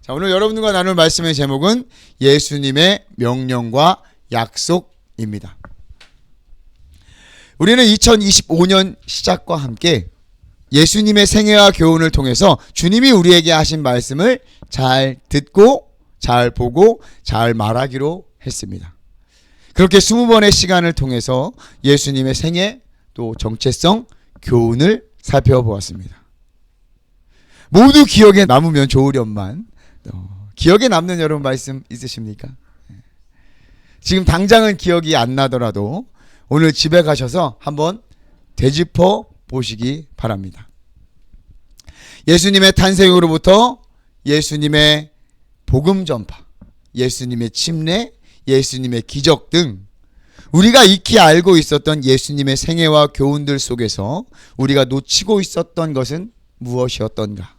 자, 오늘 여러분들과 나눌 말씀의 제목은 예수님의 명령과 약속입니다. 우리는 2025년 시작과 함께 예수님의 생애와 교훈을 통해서 주님이 우리에게 하신 말씀을 잘 듣고 잘 보고 잘 말하기로 했습니다. 그렇게 20번의 시간을 통해서 예수님의 생애 또 정체성 교훈을 살펴보았습니다. 모두 기억에 남으면 좋으련만 기억에 남는 여러분 말씀 있으십니까? 지금 당장은 기억이 안 나더라도 오늘 집에 가셔서 한번 되짚어 보시기 바랍니다. 예수님의 탄생으로부터 예수님의 복음 전파, 예수님의 침례, 예수님의 기적 등 우리가 익히 알고 있었던 예수님의 생애와 교훈들 속에서 우리가 놓치고 있었던 것은 무엇이었던가?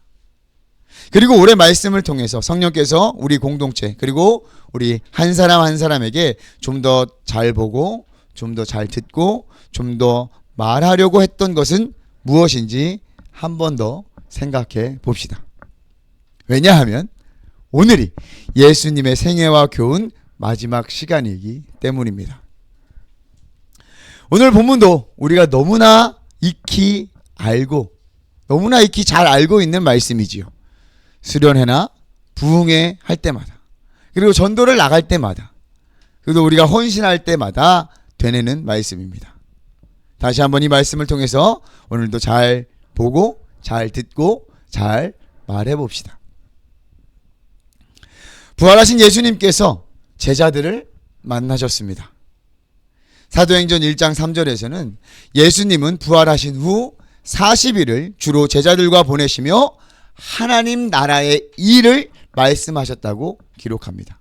그리고 올해 말씀을 통해서 성령께서 우리 공동체 그리고 우리 한 사람 한 사람에게 좀 더 잘 보고 좀 더 잘 듣고 좀 더 말하려고 했던 것은 무엇인지 한 번 더 생각해 봅시다. 왜냐하면 오늘이 예수님의 생애와 교훈 마지막 시간이기 때문입니다. 오늘 본문도 우리가 너무나 익히 알고 너무나 익히 잘 알고 있는 말씀이지요. 수련회나 부흥회 할 때마다 그리고 전도를 나갈 때마다 그리고 우리가 헌신할 때마다 되뇌는 말씀입니다. 다시 한번 이 말씀을 통해서 오늘도 잘 보고 잘 듣고 잘 말해 봅시다. 부활하신 예수님께서 제자들을 만나셨습니다. 사도행전 1장 3절에서는 예수님은 부활하신 후 40일을 주로 제자들과 보내시며 하나님 나라의 일을 말씀하셨다고 기록합니다.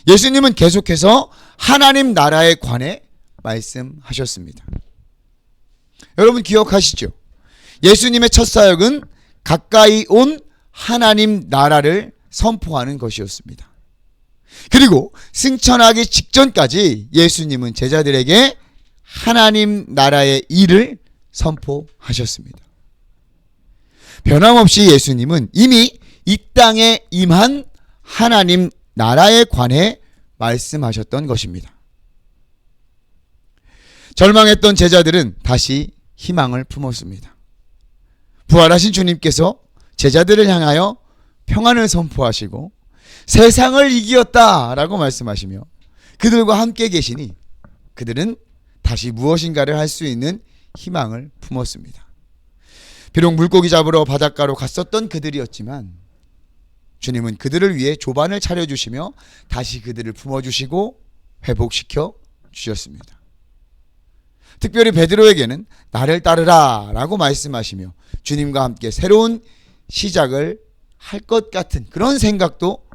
예수님은 계속해서 하나님 나라에 관해 말씀하셨습니다. 여러분 기억하시죠? 예수님의 첫 사역은 가까이 온 하나님 나라를 선포하는 것이었습니다. 그리고 승천하기 직전까지 예수님은 제자들에게 하나님 나라의 일을 선포하셨습니다. 변함없이 예수님은 이미 이 땅에 임한 하나님 나라에 관해 말씀하셨던 것입니다. 절망했던 제자들은 다시 희망을 품었습니다. 부활하신 주님께서 제자들을 향하여 평안을 선포하시고 세상을 이기었다라고 말씀하시며 그들과 함께 계시니 그들은 다시 무엇인가를 할 수 있는 희망을 품었습니다. 비록 물고기 잡으러 바닷가로 갔었던 그들이었지만 주님은 그들을 위해 조반을 차려주시며 다시 그들을 품어주시고 회복시켜 주셨습니다. 특별히 베드로에게는 나를 따르라 라고 말씀하시며 주님과 함께 새로운 시작을 할 것 같은 그런 생각도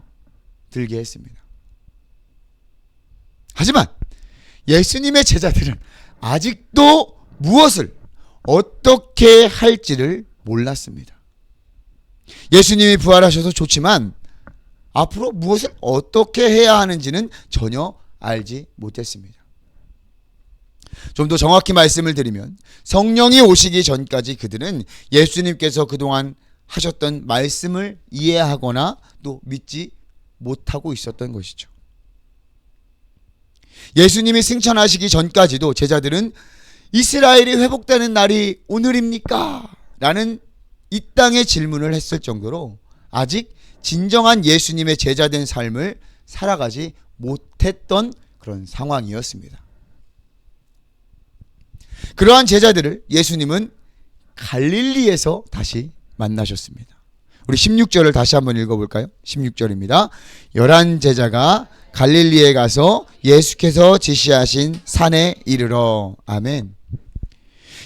들게 했습니다. 하지만 예수님의 제자들은 아직도 무엇을 어떻게 할지를 몰랐습니다. 예수님이 부활하셔서 좋지만 앞으로 무엇을 어떻게 해야 하는지는 전혀 알지 못했습니다. 좀 더 정확히 말씀을 드리면 성령이 오시기 전까지 그들은 예수님께서 그동안 하셨던 말씀을 이해하거나 또 믿지 못하고 있었던 것이죠. 예수님이 승천하시기 전까지도 제자들은 이스라엘이 회복되는 날이 오늘입니까? 라는 이 땅의 질문을 했을 정도로 아직 진정한 예수님의 제자된 삶을 살아가지 못했던 그런 상황이었습니다. 그러한 제자들을 예수님은 갈릴리에서 다시 만나셨습니다. 우리 16절을 다시 한번 읽어볼까요? 16절입니다. 11 제자가 갈릴리에 가서 예수께서 지시하신 산에 이르러. 아멘.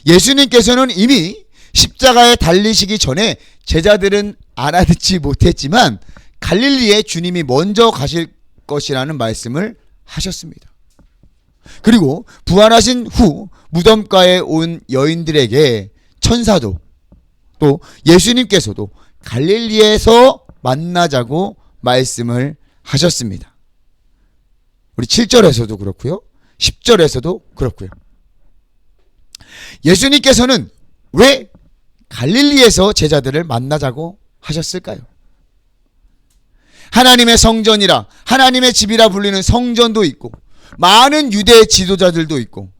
예수님께서는 이미 십자가에 달리시기 전에 제자들은 알아듣지 못했지만 갈릴리에 주님이 먼저 가실 것이라는 말씀을 하셨습니다. 그리고 부활하신 후 무덤가에 온 여인들에게 천사도 또 예수님께서도 갈릴리에서 만나자고 말씀을 하셨습니다. 우리 7절에서도 그렇고요. 10절에서도 그렇고요. 예수님께서는 왜 갈릴리에서 제자들을 만나자고 하셨을까요? 하나님의 성전이라, 하나님의 집이라 불리는 성전도 있고 많은 유대 지도자들도 있고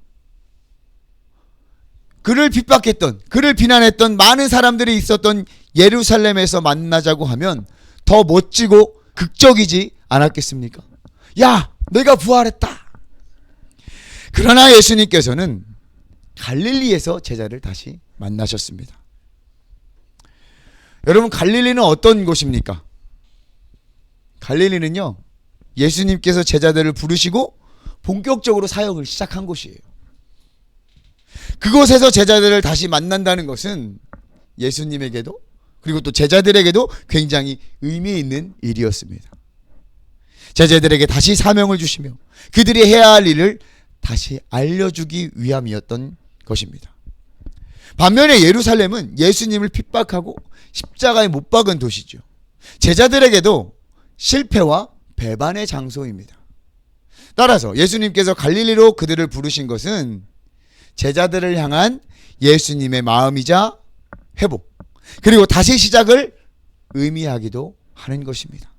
그를 핍박했던, 그를 비난했던 많은 사람들이 있었던 예루살렘에서 만나자고 하면 더 멋지고 극적이지 않았겠습니까? 야, 내가 부활했다. 그러나 예수님께서는 갈릴리에서 제자를 다시 만나셨습니다. 여러분, 갈릴리는 어떤 곳입니까? 갈릴리는요, 예수님께서 제자들을 부르시고 본격적으로 사역을 시작한 곳이에요. 그곳에서 제자들을 다시 만난다는 것은 예수님에게도 그리고 또 제자들에게도 굉장히 의미 있는 일이었습니다. 제자들에게 다시 사명을 주시며 그들이 해야 할 일을 다시 알려주기 위함이었던 것입니다. 반면에 예루살렘은 예수님을 핍박하고 십자가에 못 박은 도시죠. 제자들에게도 실패와 배반의 장소입니다. 따라서 예수님께서 갈릴리로 그들을 부르신 것은 제자들을 향한 예수님의 마음이자 회복, 그리고 다시 시작을 의미하기도 하는 것입니다.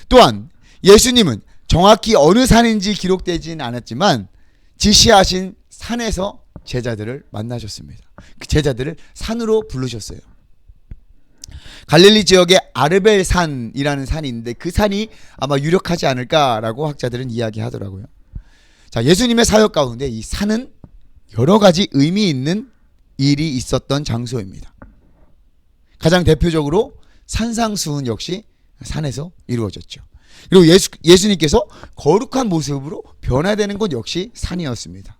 또한 예수님은 정확히 어느 산인지 기록되지는 않았지만 지시하신 산에서 제자들을 만나셨습니다. 그 제자들을 산으로 부르셨어요. 갈릴리 지역에 아르벨 산이라는 산이 있는데 그 산이 아마 유력하지 않을까라고 학자들은 이야기하더라고요. 자, 예수님의 사역 가운데 이 산은 여러 가지 의미 있는 일이 있었던 장소입니다. 가장 대표적으로 산상수훈 역시 산에서 이루어졌죠. 그리고 예수님께서 거룩한 모습으로 변화되는 곳 역시 산이었습니다.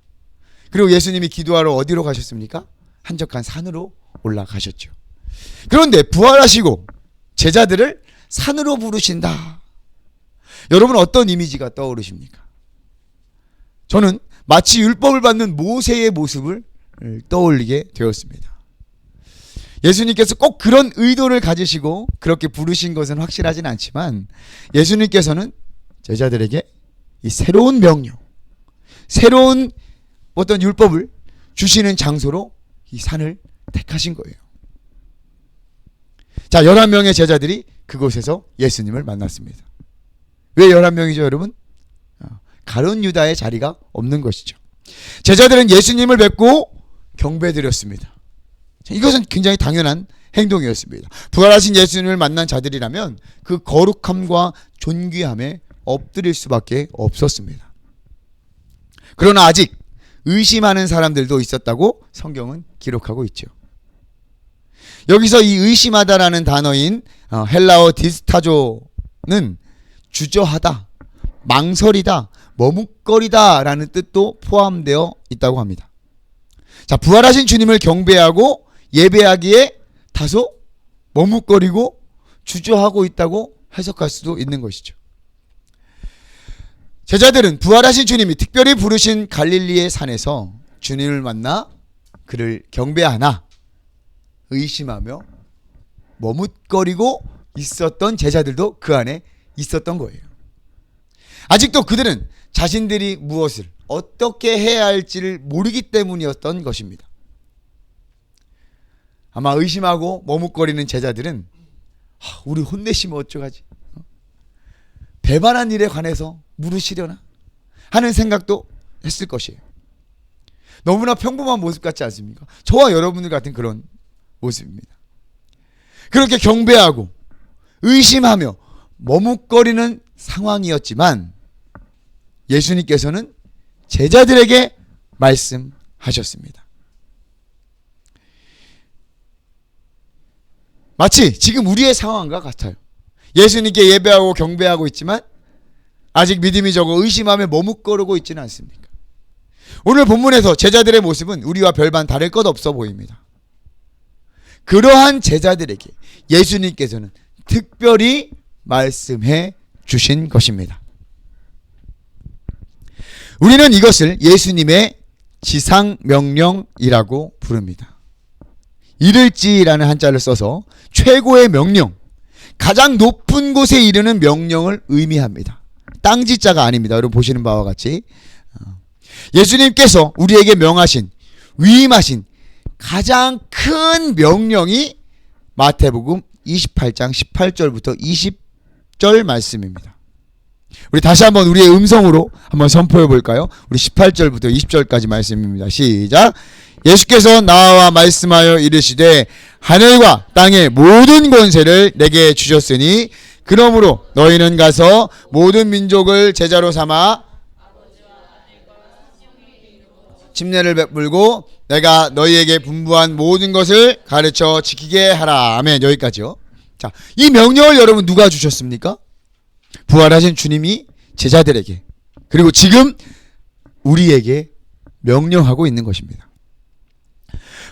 그리고 예수님이 기도하러 어디로 가셨습니까? 한적한 산으로 올라가셨죠. 그런데 부활하시고 제자들을 산으로 부르신다. 여러분, 어떤 이미지가 떠오르십니까? 저는 마치 율법을 받는 모세의 모습을 떠올리게 되었습니다. 예수님께서 꼭 그런 의도를 가지시고 그렇게 부르신 것은 확실하진 않지만 예수님께서는 제자들에게 이 새로운 명령, 새로운 어떤 율법을 주시는 장소로 이 산을 택하신 거예요. 자, 11명의 제자들이 그곳에서 예수님을 만났습니다. 왜 11명이죠, 여러분? 가룟 유다의 자리가 없는 것이죠. 제자들은 예수님을 뵙고 경배드렸습니다. 이것은 굉장히 당연한 행동이었습니다. 부활하신 예수님을 만난 자들이라면 그 거룩함과 존귀함에 엎드릴 수밖에 없었습니다. 그러나 아직 의심하는 사람들도 있었다고 성경은 기록하고 있죠. 여기서 이 의심하다라는 단어인 헬라어 디스타조는 주저하다, 망설이다, 머뭇거리다 라는 뜻도 포함되어 있다고 합니다. 자, 부활하신 주님을 경배하고 예배하기에 다소 머뭇거리고 주저하고 있다고 해석할 수도 있는 것이죠. 제자들은 부활하신 주님이 특별히 부르신 갈릴리의 산에서 주님을 만나 그를 경배하나 의심하며 머뭇거리고 있었던 제자들도 그 안에 있었던 거예요. 아직도 그들은 자신들이 무엇을 어떻게 해야 할지를 모르기 때문이었던 것입니다. 아마 의심하고 머뭇거리는 제자들은 우리 혼내시면 어쩌가지? 배반한 일에 관해서 물으시려나? 하는 생각도 했을 것이에요. 너무나 평범한 모습 같지 않습니까? 저와 여러분들 같은 그런 모습입니다. 그렇게 경배하고 의심하며 머뭇거리는 상황이었지만 예수님께서는 제자들에게 말씀하셨습니다. 마치 지금 우리의 상황과 같아요. 예수님께 예배하고 경배하고 있지만 아직 믿음이 적어 의심하며 머뭇거리고 있지는 않습니까? 오늘 본문에서 제자들의 모습은 우리와 별반 다를 것 없어 보입니다. 그러한 제자들에게 예수님께서는 특별히 말씀해 주신 것입니다. 우리는 이것을 예수님의 지상명령이라고 부릅니다. 이를지라는 한자를 써서 최고의 명령, 가장 높은 곳에 이르는 명령을 의미합니다. 땅지자가 아닙니다. 여러분 보시는 바와 같이 예수님께서 우리에게 명하신 위임하신 가장 큰 명령이 마태복음 28장 18절부터 20절 말씀입니다. 우리 다시 한번 우리의 음성으로 한번 선포해 볼까요? 우리 18절부터 20절까지 말씀입니다. 시작. 예수께서 나와 말씀하여 이르시되 하늘과 땅의 모든 권세를 내게 주셨으니 그러므로 너희는 가서 모든 민족을 제자로 삼아 침례를 베풀고 내가 너희에게 분부한 모든 것을 가르쳐 지키게 하라. 아멘. 여기까지요. 자, 이 명령을 여러분 누가 주셨습니까? 부활하신 주님이 제자들에게, 그리고 지금 우리에게 명령하고 있는 것입니다.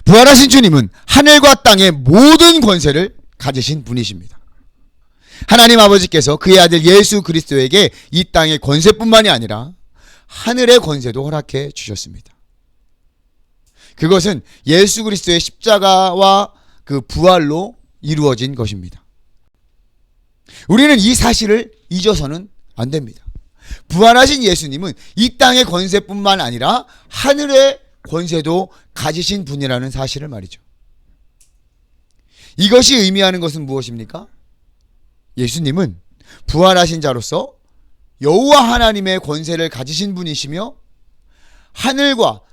부활하신 주님은 하늘과 땅의 모든 권세를 가지신 분이십니다. 하나님 아버지께서 그의 아들 예수 그리스도에게 이 땅의 권세뿐만이 아니라 하늘의 권세도 허락해 주셨습니다. 그것은 예수 그리스도의 십자가와 그 부활로 이루어진 것입니다. 우리는 이 사실을 잊어서는 안 됩니다. 부활하신 예수님은 이 땅의 권세뿐만 아니라 하늘의 권세도 가지신 분이라는 사실을 말이죠. 이것이 의미하는 것은 무엇입니까? 예수님은 부활하신 자로서 여호와 하나님의 권세를 가지신 분이시며 하늘과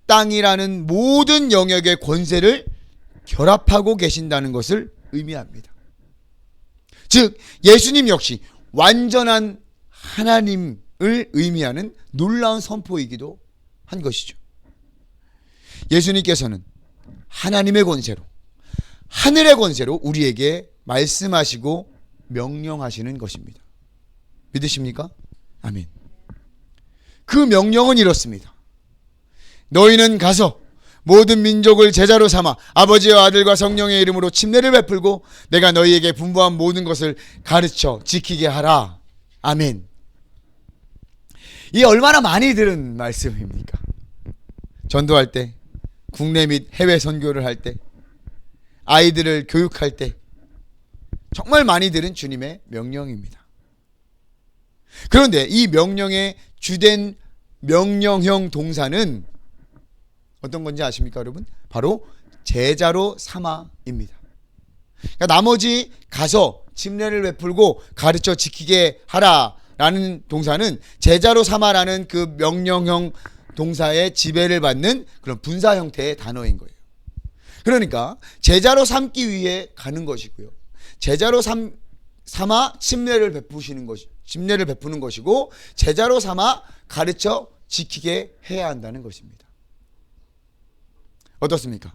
땅이라는 모든 영역의 권세를 결합하고 계신다는 것을 의미합니다. 즉 예수님 역시 완전한 하나님을 의미하는 놀라운 선포이기도 한 것이죠. 예수님께서는 하나님의 권세로, 하늘의 권세로 우리에게 말씀하시고 명령하시는 것입니다. 믿으십니까? 아멘. 그 명령은 이렇습니다. 너희는 가서 모든 민족을 제자로 삼아 아버지와 아들과 성령의 이름으로 침례를 베풀고 내가 너희에게 분부한 모든 것을 가르쳐 지키게 하라. 아멘. 이 얼마나 많이 들은 말씀입니까? 전도할 때, 국내 및 해외 선교를 할 때, 아이들을 교육할 때 정말 많이 들은 주님의 명령입니다. 그런데 이 명령의 주된 명령형 동사는 어떤 건지 아십니까, 여러분? 바로 제자로 삼아입니다. 그러니까 나머지 가서 침례를 베풀고 가르쳐 지키게 하라라는 동사는 제자로 삼아라는 그 명령형 동사의 지배를 받는 그런 분사 형태의 단어인 거예요. 그러니까 제자로 삼기 위해 가는 것이고요. 제자로 삼아 침례를 베푸는 것이고 제자로 삼아 가르쳐 지키게 해야 한다는 것입니다. 어떻습니까?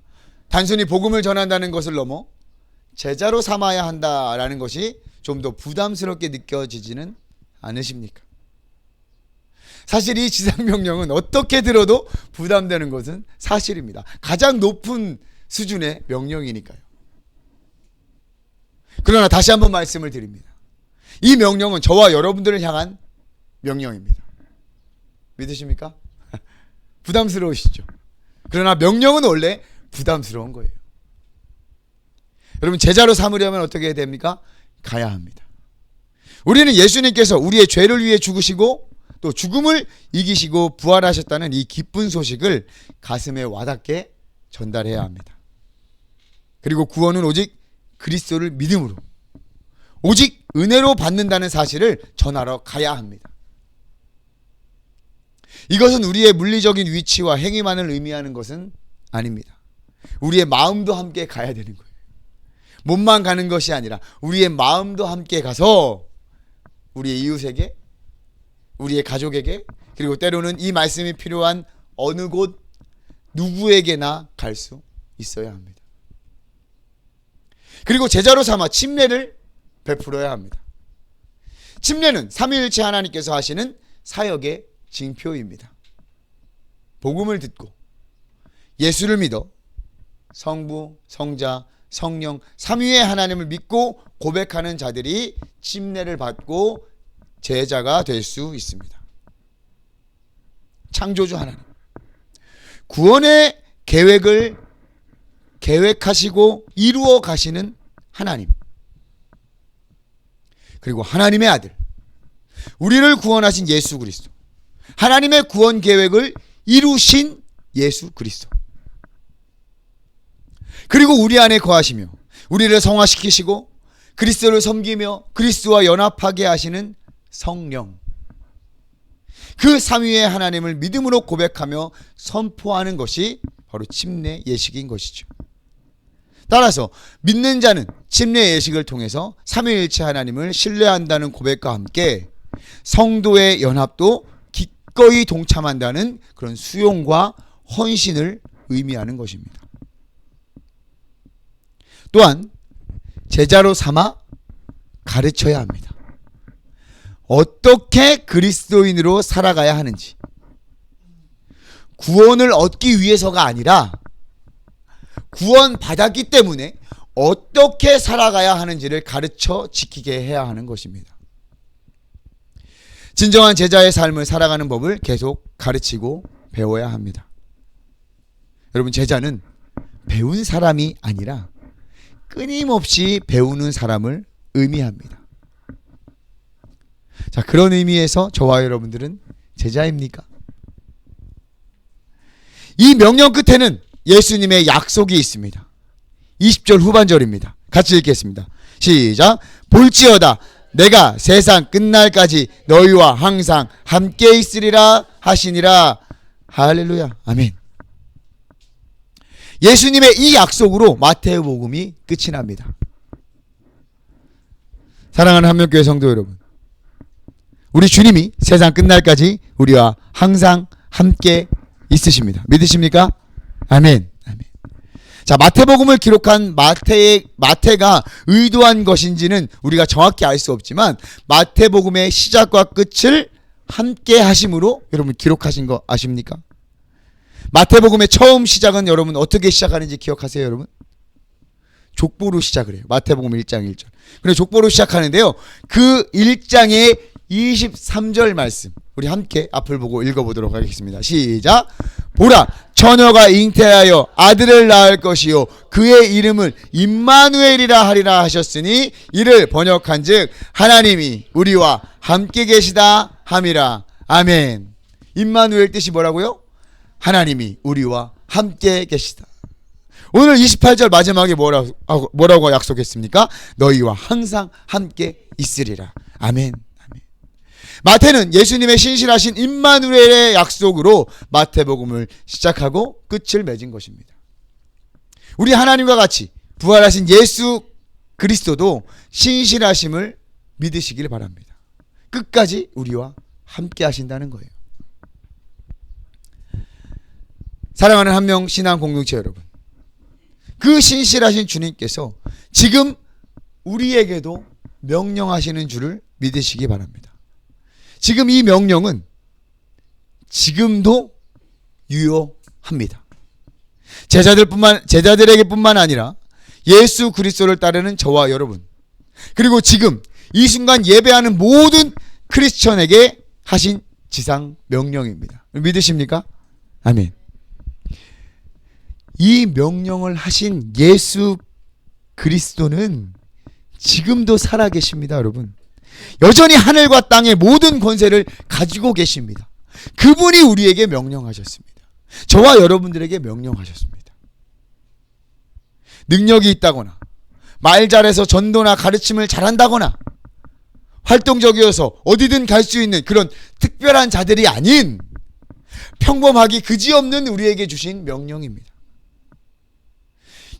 단순히 복음을 전한다는 것을 넘어 제자로 삼아야 한다라는 것이 좀 더 부담스럽게 느껴지지는 않으십니까? 사실 이 지상명령은 어떻게 들어도 부담되는 것은 사실입니다. 가장 높은 수준의 명령이니까요. 그러나 다시 한번 말씀을 드립니다. 이 명령은 저와 여러분들을 향한 명령입니다. 믿으십니까? 부담스러우시죠? 그러나 명령은 원래 부담스러운 거예요. 여러분, 제자로 삼으려면 어떻게 해야 됩니까? 가야 합니다. 우리는 예수님께서 우리의 죄를 위해 죽으시고 또 죽음을 이기시고 부활하셨다는 이 기쁜 소식을 가슴에 와닿게 전달해야 합니다. 그리고 구원은 오직 그리스도를 믿음으로, 오직 은혜로 받는다는 사실을 전하러 가야 합니다. 이것은 우리의 물리적인 위치와 행위만을 의미하는 것은 아닙니다. 우리의 마음도 함께 가야 되는 거예요. 몸만 가는 것이 아니라 우리의 마음도 함께 가서 우리의 이웃에게, 우리의 가족에게, 그리고 때로는 이 말씀이 필요한 어느 곳 누구에게나 갈 수 있어야 합니다. 그리고 제자로 삼아 침례를 베풀어야 합니다. 침례는 삼위일체 하나님께서 하시는 사역의 징표입니다. 복음을 듣고 예수를 믿어 성부, 성자, 성령 삼위의 하나님을 믿고 고백하는 자들이 침례를 받고 제자가 될 수 있습니다. 창조주 하나님, 구원의 계획을 계획하시고 이루어 가시는 하나님, 그리고 하나님의 아들, 우리를 구원하신 예수 그리스도, 하나님의 구원 계획을 이루신 예수 그리스도, 그리고 우리 안에 거하시며 우리를 성화시키시고 그리스도를 섬기며 그리스도와 연합하게 하시는 성령, 그 삼위의 하나님을 믿음으로 고백하며 선포하는 것이 바로 침례 예식인 것이죠. 따라서 믿는 자는 침례 예식을 통해서 삼위일체 하나님을 신뢰한다는 고백과 함께 성도의 연합도 기꺼이 동참한다는 그런 수용과 헌신을 의미하는 것입니다. 또한 제자로 삼아 가르쳐야 합니다. 어떻게 그리스도인으로 살아가야 하는지, 구원을 얻기 위해서가 아니라 구원 받았기 때문에 어떻게 살아가야 하는지를 가르쳐 지키게 해야 하는 것입니다. 진정한 제자의 삶을 살아가는 법을 계속 가르치고 배워야 합니다. 여러분, 제자는 배운 사람이 아니라 끊임없이 배우는 사람을 의미합니다. 자, 그런 의미에서 저와 여러분들은 제자입니까? 이 명령 끝에는 예수님의 약속이 있습니다. 20절 후반절입니다. 같이 읽겠습니다. 시작. 볼지어다 내가 세상 끝날까지 너희와 항상 함께 있으리라 하시니라. 할렐루야. 아멘. 예수님의 이 약속으로 마태복음이 끝이 납니다. 사랑하는 한명교회 성도 여러분, 우리 주님이 세상 끝날까지 우리와 항상 함께 있으십니다. 믿으십니까? 아멘. 아멘. 자, 마태복음을 기록한 마태가 의도한 것인지는 우리가 정확히 알 수 없지만 마태복음의 시작과 끝을 함께 하심으로 여러분 기록하신 거 아십니까? 마태복음의 처음 시작은 여러분 어떻게 시작하는지 기억하세요, 여러분? 족보로 시작을 해요. 마태복음 1장 1절. 그래 족보로 시작하는데요. 그 1장의 23절 말씀 우리 함께 앞을 보고 읽어보도록 하겠습니다. 시작. 보라 처녀가 잉태하여 아들을 낳을 것이요 그의 이름을 임마누엘이라 하리라 하셨으니 이를 번역한즉 하나님이 우리와 함께 계시다 함이라. 아멘. 임마누엘 뜻이 뭐라고요? 하나님이 우리와 함께 계시다. 오늘 28절 마지막에 뭐라고 약속했습니까? 너희와 항상 함께 있으리라. 아멘. 아멘. 마태는 예수님의 신실하신 임마누엘의 약속으로 마태복음을 시작하고 끝을 맺은 것입니다. 우리 하나님과 같이 부활하신 예수 그리스도도 신실하심을 믿으시길 바랍니다. 끝까지 우리와 함께 하신다는 거예요. 사랑하는 한명 신앙 공동체 여러분, 그 신실하신 주님께서 지금 우리에게도 명령하시는 줄을 믿으시기 바랍니다. 지금 이 명령은 지금도 유효합니다. 제자들에게뿐만 아니라 예수 그리스도를 따르는 저와 여러분, 그리고 지금 이 순간 예배하는 모든 크리스천에게 하신 지상 명령입니다. 믿으십니까? 아멘. 이 명령을 하신 예수 그리스도는 지금도 살아계십니다, 여러분. 여전히 하늘과 땅의 모든 권세를 가지고 계십니다. 그분이 우리에게 명령하셨습니다. 저와 여러분들에게 명령하셨습니다. 능력이 있다거나 말 잘해서 전도나 가르침을 잘한다거나 활동적이어서 어디든 갈 수 있는 그런 특별한 자들이 아닌 평범하기 그지없는 우리에게 주신 명령입니다.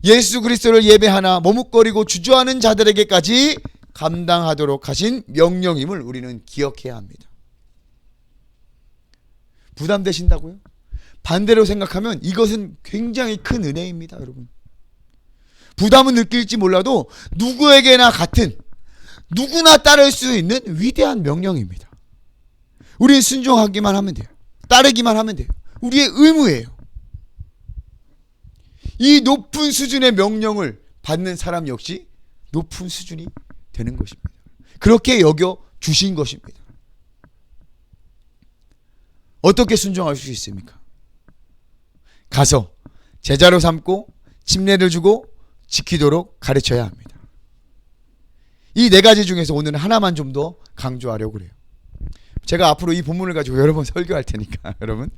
예수 그리스도를 예배하나 머뭇거리고 주저하는 자들에게까지 감당하도록 하신 명령임을 우리는 기억해야 합니다. 부담되신다고요? 반대로 생각하면 이것은 굉장히 큰 은혜입니다, 여러분. 부담은 느낄지 몰라도 누구에게나 같은, 누구나 따를 수 있는 위대한 명령입니다. 우리는 순종하기만 하면 돼요. 따르기만 하면 돼요. 우리의 의무예요. 이 높은 수준의 명령을 받는 사람 역시 높은 수준이 되는 것입니다. 그렇게 여겨 주신 것입니다. 어떻게 순종할 수 있습니까? 가서 제자로 삼고 침례를 주고 지키도록 가르쳐야 합니다. 이 네 가지 중에서 오늘은 하나만 좀 더 강조하려고 그래요. 제가 앞으로 이 본문을 가지고 여러 번 설교할 테니까 여러분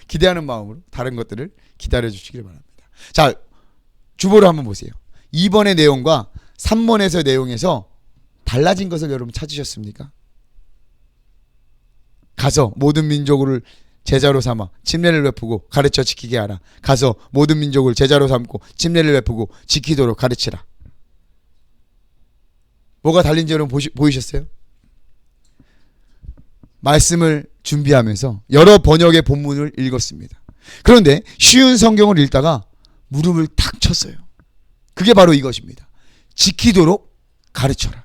기대하는 마음으로 다른 것들을 기다려 주시길 바랍니다. 자, 주보를 한번 보세요. 2번의 내용과 3번에서의 내용에서 달라진 것을 여러분 찾으셨습니까? 가서 모든 민족을 제자로 삼아 침례를 베푸고 가르쳐 지키게 하라. 가서 모든 민족을 제자로 삼고 침례를 베푸고 지키도록 가르치라. 뭐가 달린지 여러분 보이셨어요? 말씀을 준비하면서 여러 번역의 본문을 읽었습니다. 그런데 쉬운 성경을 읽다가 무릎을 탁 쳤어요. 그게 바로 이것입니다. 지키도록 가르쳐라.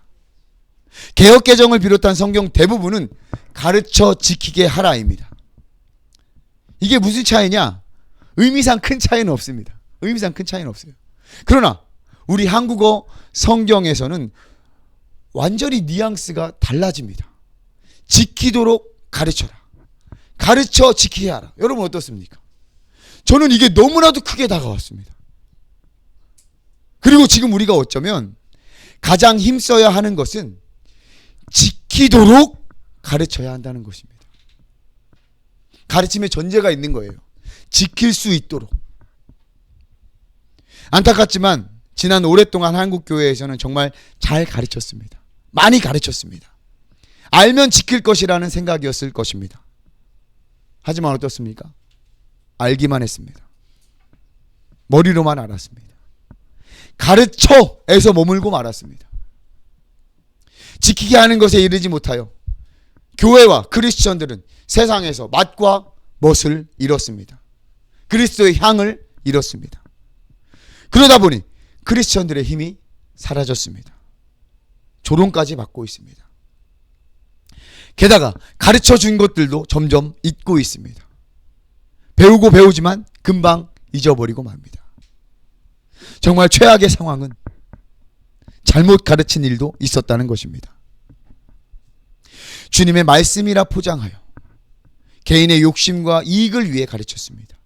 개역개정을 비롯한 성경 대부분은 가르쳐 지키게 하라입니다. 이게 무슨 차이냐? 의미상 큰 차이는 없습니다. 의미상 큰 차이는 없어요. 그러나 우리 한국어 성경에서는 완전히 뉘앙스가 달라집니다. 지키도록 가르쳐라. 가르쳐 지키게 하라. 여러분 어떻습니까? 저는 이게 너무나도 크게 다가왔습니다. 그리고 지금 우리가 어쩌면 가장 힘써야 하는 것은 지키도록 가르쳐야 한다는 것입니다. 가르침에 전제가 있는 거예요. 지킬 수 있도록. 안타깝지만 지난 오랫동안 한국교회에서는 정말 잘 가르쳤습니다. 많이 가르쳤습니다. 알면 지킬 것이라는 생각이었을 것입니다. 하지만 어떻습니까? 알기만 했습니다. 머리로만 알았습니다. 가르쳐에서 머물고 말았습니다. 지키게 하는 것에 이르지 못하여 교회와 크리스천들은 세상에서 맛과 멋을 잃었습니다. 그리스도의 향을 잃었습니다. 그러다 보니 크리스천들의 힘이 사라졌습니다. 조롱까지 받고 있습니다. 게다가 가르쳐 준 것들도 점점 잊고 있습니다. 배우고 배우지만 금방 잊어버리고 맙니다. 정말 최악의 상황은 잘못 가르친 일도 있었다는 것입니다. 주님의 말씀이라 포장하여 개인의 욕심과 이익을 위해 가르쳤습니다.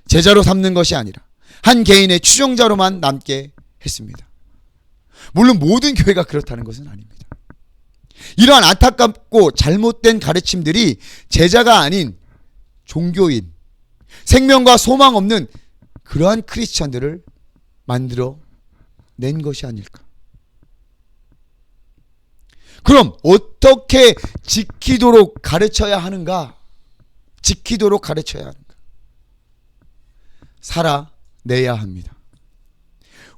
제자로 삼는 것이 아니라 한 개인의 추종자로만 남게 했습니다. 물론 모든 교회가 그렇다는 것은 아닙니다. 이러한 안타깝고 잘못된 가르침들이 제자가 아닌 종교인, 생명과 소망 없는 그러한 크리스천들을 만들어 낸 것이 아닐까. 그럼 어떻게 지키도록 가르쳐야 하는가? 지키도록 가르쳐야 하는가? 살아내야 합니다.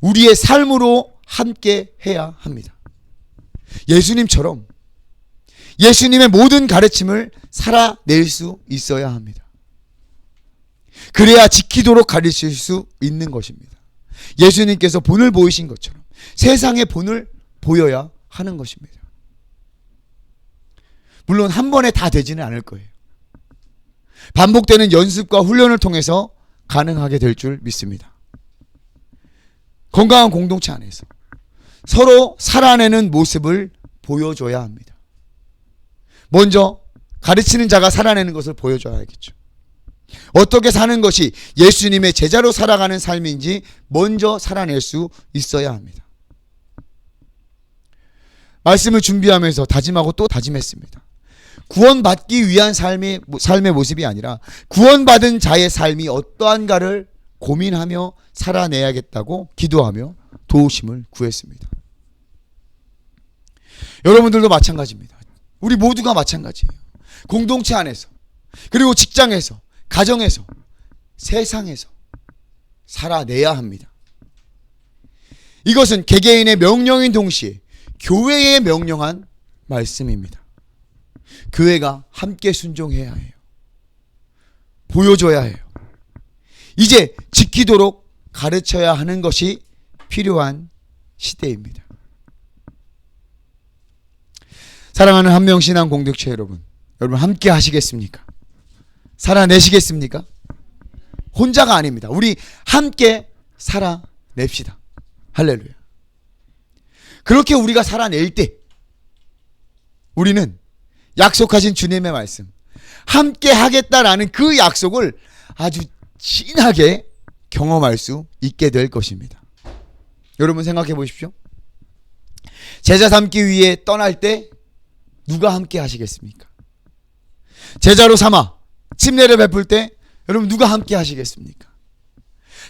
우리의 삶으로 함께 해야 합니다. 예수님처럼 예수님의 모든 가르침을 살아낼 수 있어야 합니다. 그래야 지키도록 가르칠 수 있는 것입니다. 예수님께서 본을 보이신 것처럼 세상의 본을 보여야 하는 것입니다. 물론 한 번에 다 되지는 않을 거예요. 반복되는 연습과 훈련을 통해서 가능하게 될 줄 믿습니다. 건강한 공동체 안에서 서로 살아내는 모습을 보여줘야 합니다. 먼저 가르치는 자가 살아내는 것을 보여줘야겠죠. 어떻게 사는 것이 예수님의 제자로 살아가는 삶인지 먼저 살아낼 수 있어야 합니다. 말씀을 준비하면서 다짐하고 또 다짐했습니다. 구원받기 위한 삶의 모습이 아니라 구원받은 자의 삶이 어떠한가를 고민하며 살아내야겠다고 기도하며 도우심을 구했습니다. 여러분들도 마찬가지입니다. 우리 모두가 마찬가지예요. 공동체 안에서, 그리고 직장에서, 가정에서, 세상에서 살아내야 합니다. 이것은 개개인의 명령인 동시에 교회에 명령한 말씀입니다. 교회가 함께 순종해야 해요. 보여줘야 해요. 이제 지키도록 가르쳐야 하는 것이 필요한 시대입니다. 사랑하는 한명신앙 공동체 여러분 함께 하시겠습니까? 살아내시겠습니까? 혼자가 아닙니다. 우리 함께 살아냅시다. 할렐루야. 그렇게 우리가 살아낼 때 우리는 약속하신 주님의 말씀, 함께 하겠다라는 그 약속을 아주 진하게 경험할 수 있게 될 것입니다. 여러분 생각해 보십시오. 제자 삼기 위해 떠날 때 누가 함께 하시겠습니까? 제자로 삼아 침례를 베풀 때 여러분 누가 함께 하시겠습니까?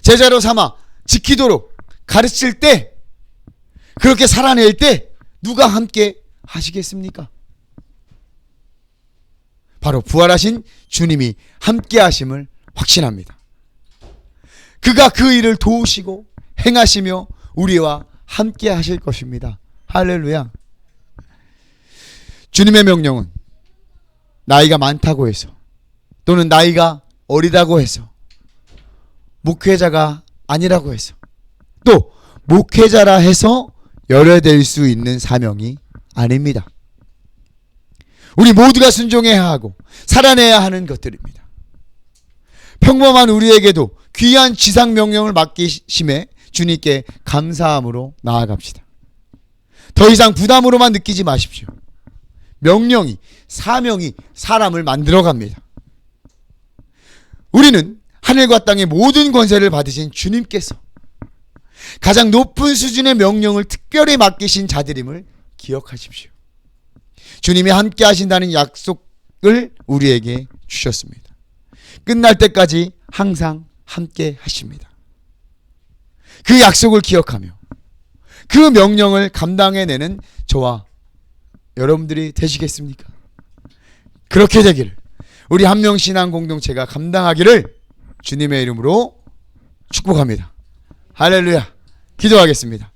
제자로 삼아 지키도록 가르칠 때, 그렇게 살아낼 때 누가 함께 하시겠습니까? 바로 부활하신 주님이 함께 하심을 확신합니다. 그가 그 일을 도우시고 행하시며 우리와 함께 하실 것입니다. 할렐루야. 주님의 명령은 나이가 많다고 해서 또는 나이가 어리다고 해서 목회자가 아니라고 해서 또 목회자라 해서 열애될 수 있는 사명이 아닙니다. 우리 모두가 순종해야 하고 살아내야 하는 것들입니다. 평범한 우리에게도 귀한 지상 명령을 맡기심에 주님께 감사함으로 나아갑시다. 더 이상 부담으로만 느끼지 마십시오. 명령이, 사명이 사람을 만들어갑니다. 우리는 하늘과 땅의 모든 권세를 받으신 주님께서 가장 높은 수준의 명령을 특별히 맡기신 자들임을 기억하십시오. 주님이 함께 하신다는 약속을 우리에게 주셨습니다. 끝날 때까지 항상 함께 하십니다. 그 약속을 기억하며 그 명령을 감당해내는 저와 여러분들이 되시겠습니까? 그렇게 되기를 우리 한명신앙 공동체가 감당하기를 주님의 이름으로 축복합니다. 할렐루야. 기도하겠습니다.